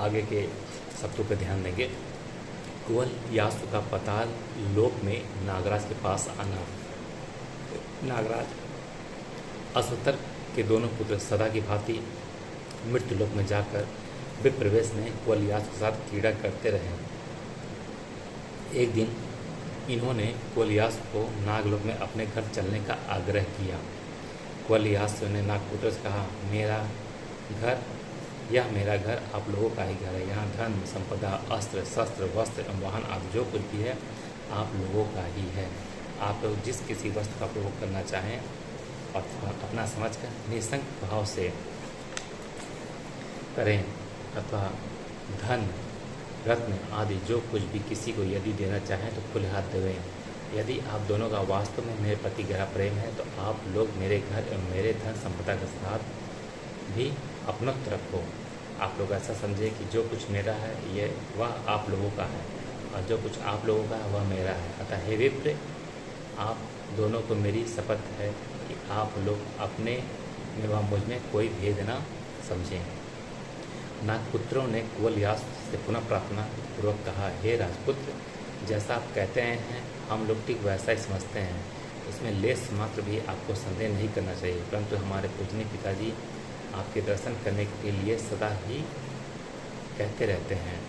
आगे के शब्दों पर ध्यान देंगे। कुवल यास्व का पाताल लोक में नागराज के पास आना। नागराज अश्वत्थर के दोनों पुत्र सदा की भांति मृत्यु लोक में जाकर विप्रवेश में कुवल यास्व के साथ क्रीड़ा करते रहे। एक दिन इन्होंने कुवल यास्व को नागलोक में अपने घर चलने का आग्रह किया। कुवल यास्व ने नागपुत्र से कहा, यह मेरा घर आप लोगों का ही घर है। यहाँ धन संपदा, अस्त्र शस्त्र वस्त्र एवं वाहन आदि जो कुछ भी है आप लोगों का ही है। आप लोग जिस किसी वस्तु का प्रयोग करना चाहें और अपना समझकर निसंक भाव से करें, अथवा धन रत्न आदि जो कुछ भी किसी को यदि देना चाहें तो खुले हाथ देवें। यदि आप दोनों का वास्तव में मेरे प्रति गहरा प्रेम है तो आप लोग मेरे घर एवं मेरे धन संपदा के साथ भी अपनत्व रखो। आप लोग ऐसा समझे कि जो कुछ मेरा है वह आप लोगों का है और जो कुछ आप लोगों का है वह मेरा है। अतः हे विप्र, आप दोनों को मेरी शपथ है कि आप लोग अपने में व मुझ में कोई भेद न समझें। नागपुत्रों ने कुवल यास्व से पुनः प्रार्थना पूर्वक कहा, हे राजपुत्र, जैसा आप कहते हैं हम लोग ठीक वैसा ही समझते हैं। इसमें लेस मात्र भी आपको संदेह नहीं करना चाहिए, परंतु हमारे पूजनीय पिताजी आपके दर्शन करने के लिए सदा ही कहते रहते हैं।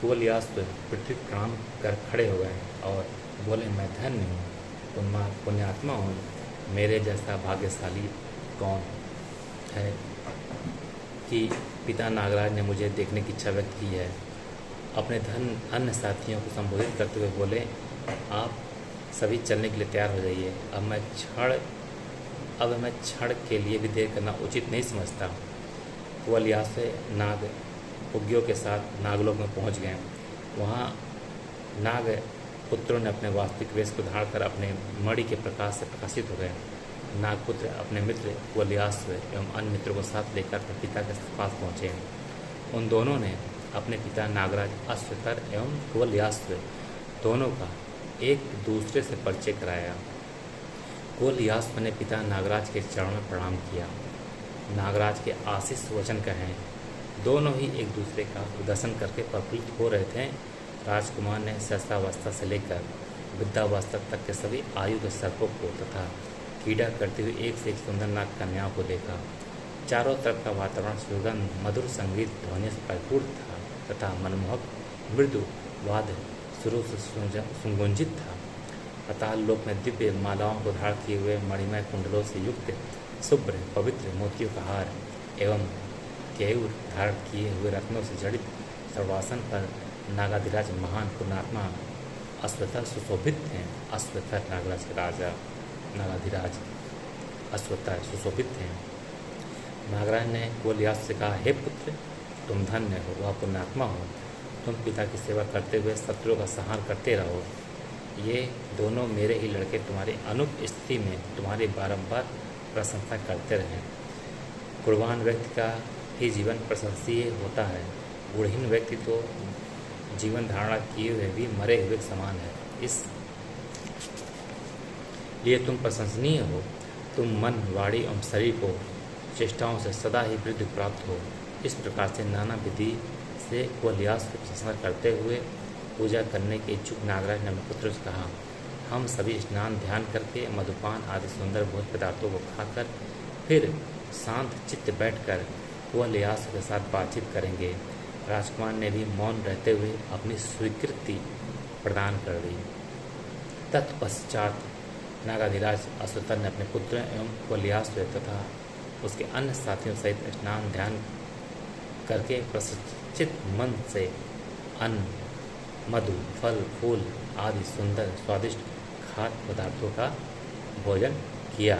कुवल यास्व पृथ्वी प्रणाम कर खड़े हो गए और बोले, मैं धन्य हूँ, पुण्यात्मा हूँ। मेरे जैसा भाग्यशाली कौन है कि पिता नागराज ने मुझे देखने की इच्छा व्यक्त की है। अपने अन्य साथियों को संबोधित करते हुए बोले, आप सभी चलने के लिए तैयार हो जाइए। अब मैं क्षण के लिए भी देर करना उचित नहीं समझता। कुवल यास्व नाग पुग्यों के साथ नागलोक में पहुंच गए। वहां नाग पुत्रों ने अपने वास्तविक वेश को धारण कर अपने मणि के प्रकाश से प्रकाशित हो गए। नागपुत्र अपने मित्र कुवल यास्व एवं अन्य मित्रों को साथ लेकर अपने पिता के पास पहुँचे। उन दोनों ने अपने पिता नागराज अश्वत्थर एवं कुवल यास्व दोनों का एक दूसरे से परिचय कराया। कुवल यास्व ने पिता नागराज के चरणों में प्रणाम किया। नागराज के आशीष वचन कहें। दोनों ही एक दूसरे का दर्शन करके प्रफुल्लित हो रहे थे। राजकुमार ने सहसावस्था से लेकर वृद्धावस्था तक के सभी आयु के सर्पों को तथा क्रीड़ा करते हुए एक से एक सुंदर नाग कन्याओं को देखा। चारों तरफ का वातावरण सुगंध मधुर संगीत ध्वनि से भरपूर था तथा मनमोहक मृदु वाद्य सुरों से सुगुंजित था। पाताल लोक में दिव्य मालाओं को धारण किए हुए मणिमय कुंडलों से युक्त शुभ्र पवित्र मोतियों का हार एवं केयूर धारण किए हुए रत्नों से जड़ित सर्वासन पर नागाधिराज महान पुण्यात्मा अश्वत्थर सुशोभित थे। अश्वत्थर नागराज के राजा नागाधिराज अश्वत्थर सुशोभित थे। नागराज ने कुवल यास्व से कहा, हे पुत्र, तुम धन्य हो, वह पुण्यात्मा हो। तुम पिता की सेवा करते हुए शत्रुओं का संहार करते रहो। ये दोनों मेरे ही लड़के तुम्हारी अनुप स्थिति में तुम्हारी बारंबार प्रशंसा करते रहें। गुणवान व्यक्ति का ही जीवन प्रशंसीय होता है। गुणहीन व्यक्ति तो जीवन धारणा किए हुए भी मरे हुए समान है। इस लिए तुम प्रशंसनीय हो। तुम मन वाणी एवं शरीर को चेष्टाओं से सदा ही वृद्धि प्राप्त हो। इस प्रकार से नाना विधि से कुवल यास्व की प्रशंसा करते हुए पूजा करने के इच्छुक नागराज ने अपने पुत्रों से कहा, हम सभी स्नान ध्यान करके मधुपान आदि सुंदर भोज पदार्थों को खाकर फिर शांत चित्त बैठकर कुवल यास्व के साथ बातचीत करेंगे। राजकुमार ने भी मौन रहते हुए अपनी स्वीकृति प्रदान कर दी। तत्पश्चात नागाधिराज अश्वत्थर ने अपने पुत्र एवं कुवल यास्व तथा उसके अन्य साथियों सहित स्नान ध्यान करके प्रसन्नचित मन से अन्न मधु फल फूल आदि सुंदर स्वादिष्ट खाद्य पदार्थों का भोजन किया।